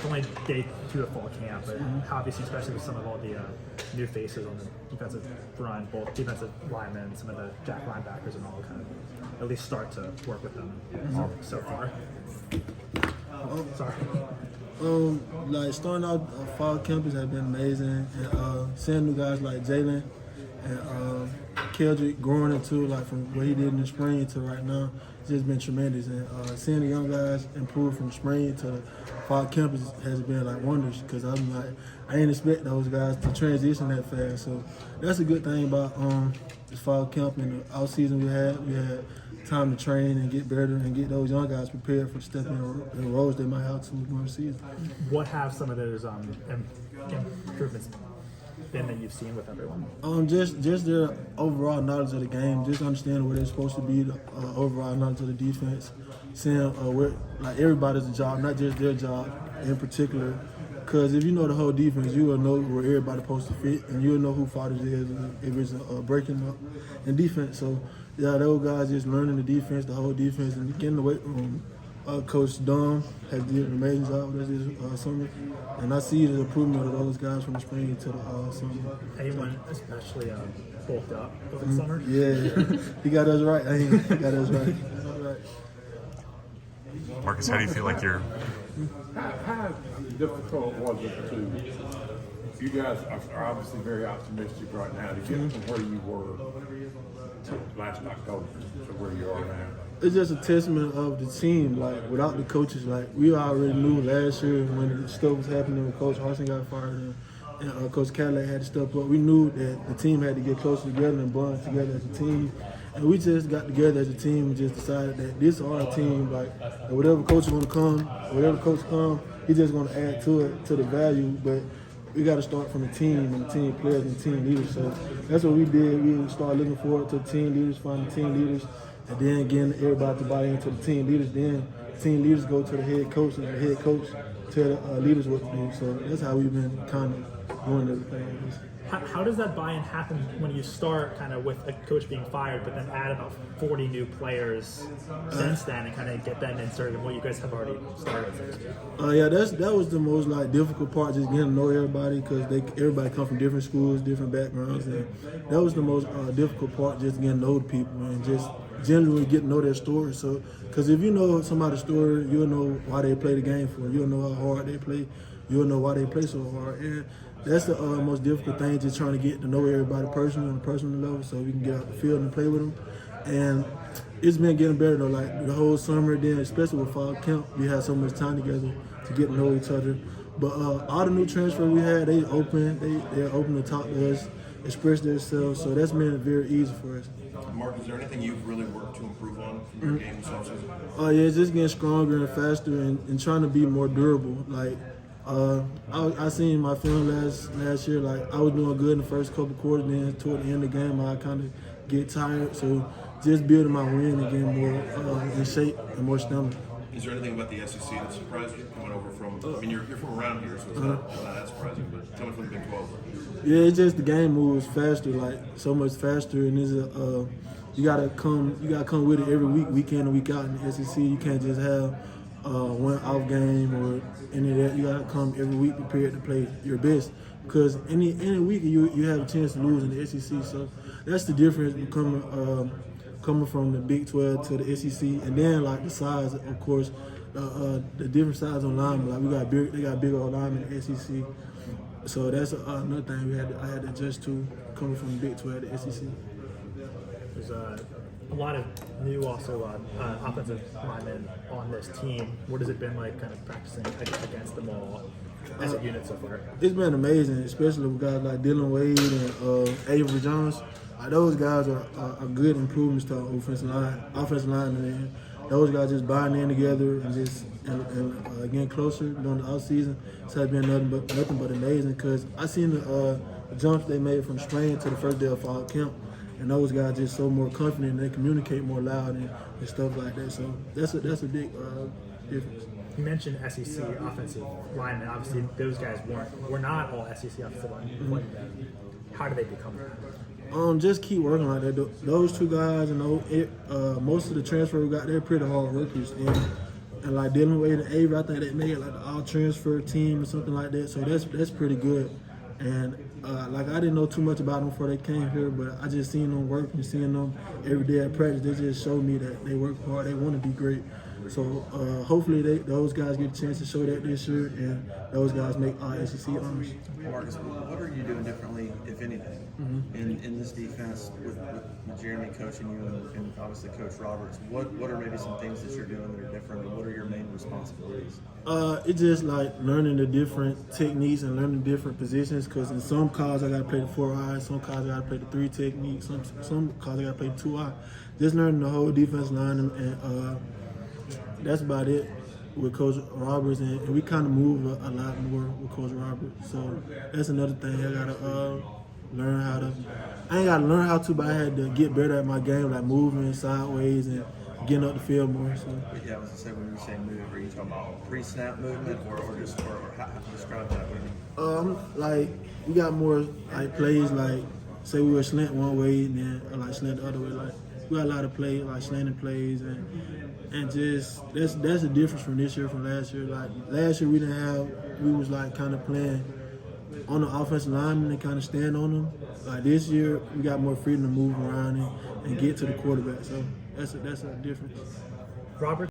only day 2 of fall camp, but obviously, especially with some of all the new faces on the defensive front, both defensive linemen, some of the jack linebackers, and all kind of at least start to work with them so far. Sorry. Like starting out fall campus has been amazing, and seeing new guys like Jalen and Keldrick growing into like from what he did in the spring to right now, it's just been tremendous. And seeing the young guys improve from spring to fall campus has been like wonders, because I'm like, I didn't expect those guys to transition that fast. So that's a good thing about this fall camp and the off season we had time to train and get better and get those young guys prepared for stepping in the roles they might have to during the season. What have some of those improvements been that you've seen with everyone? Just their overall knowledge of the game, just understanding where they're supposed to be, the overall knowledge of the defense, seeing where like everybody's job, not just their job in particular. Because if you know the whole defense, you will know where everybody's supposed to fit, and you'll know who fault it is if it's breaking up in defense. So yeah, those guys just learning the defense, the whole defense, and getting the weight room. Coach Dom has did an amazing job with this summer, and I see the improvement of those guys from the spring to the summer. Anyone especially bulked up over the summer? Yeah, he got us right. He got us right. Marcus, how do you feel like you're? How difficult was it to? You guys are obviously very optimistic right now to get from where you were last October to where you are now. It's just a testament of the team. Like without the coaches, like we already knew last year when the stuff was happening when Coach Harsin got fired and Coach Cadillac had to step up. We knew that the team had to get closer together and bond together as a team. And we just got together as a team and just decided that this is our team. Like whatever coach is going to come, whatever coach comes, he's just going to add to it, to the value. But we got to start from the team and the team players and team leaders. So that's what we did. We started looking forward to the team leaders, finding team leaders, and then getting everybody to buy into the team leaders. Then team leaders go to the head coach, and the head coach tell the leaders what to do. So that's how we've been kind of doing everything. How does that buy-in happen when you start kind of with a coach being fired, but then add about 40 new players since then and kind of get them inserted in what you guys have already started? Yeah, that was the most like difficult part, just getting to know everybody, because everybody come from different schools, different backgrounds, and that was the most difficult part, just getting to know the people and just generally getting to know their story. So, because if you know somebody's story, you'll know why they play the game for. You'll know how hard they play. You'll know why they play so hard. And that's the most difficult thing, just trying to get to know everybody personally on a personal level, so we can get out the field and play with them. And it's been getting better though. Like the whole summer, then especially with fall camp, we had so much time together to get to know each other. But all the new transfers we had, they're open to talk to us, express themselves. So that's been very easy for us. Mark, is there anything you've really worked to improve on from your game this offseason? Yeah, just getting stronger and faster and trying to be more durable. Like I seen my film last year. Like I was doing good in the first couple quarters, then toward the end of the game I kind of get tired. So just building my win and getting more in shape and more stamina. Is there anything about the SEC that surprised you coming over from? I mean, you're from around here, so it's not that surprising. But tell me from the Big 12. Yeah, it's just the game moves faster, like so much faster, and it's you gotta come with it every week in and week out in the SEC. You can't just have one off game or any of that. You gotta come every week prepared to play your best, because any week you have a chance to lose in the SEC. So that's the difference coming from the Big 12 to the SEC, and then like the size, of course, the different size on linemen. Like they got bigger linemen in the SEC. So that's another thing I had to adjust to, coming from the Big 12 to the SEC. There's a lot of new also offensive linemen on this team. What has it been like kind of practicing against them all as a unit so far? It's been amazing, especially with guys like Dylan Wade and Avery Jones. Those guys are good improvements to our offensive line, and those guys just buying in together and just getting closer during the offseason. So it's been nothing but amazing, because I seen the jumps they made from spring to the first day of fall camp, and those guys just so more confident and they communicate more loud and stuff like that. So that's a big difference. You mentioned SEC offensive linemen. Obviously, those guys were not all SEC offensive linemen. How do they become that? Just keep working like that. Those two guys and most of the transfer we got, they're pretty hard workers, and and like dealing with Avery, I think they made it like the all transfer team or something like that. So that's pretty good. And like I didn't know too much about them before they came here, but I just seen them work and seeing them every day at practice. They just showed me that they work hard. They want to be great. So hopefully those guys get a chance to show that this year, and those guys make SEC honors. Marcus, what are you doing differently, if anything, in this defense with Jeremy coaching you and obviously Coach Roberts? What are maybe some things that you're doing that are different, and what are your main responsibilities? It's just like learning the different techniques and learning different positions. Because in some calls I got to play the 4-eye, some calls I got to play the 3 technique, some calls I got to play the 2-eye. Just learning the whole defense line, and that's about it with Coach Roberts. And we kind of move a lot more with Coach Roberts. So that's another thing I got to learn how to. I ain't got to learn how to, but I had to get better at my game, like moving sideways and getting up the field more. So. But yeah, I was gonna say, when you say move, are you talking about pre-snap movement or how to describe that movement? Like we got more like plays, like say we were slant one way and then like slant the other way. Like we got a lot of plays, like slanting plays, and just that's the difference from this year from last year. Like last year we was like kind of playing on the offensive lineman and kind of stand on them. Like this year we got more freedom to move around and get to the quarterback. So that's a difference. Robert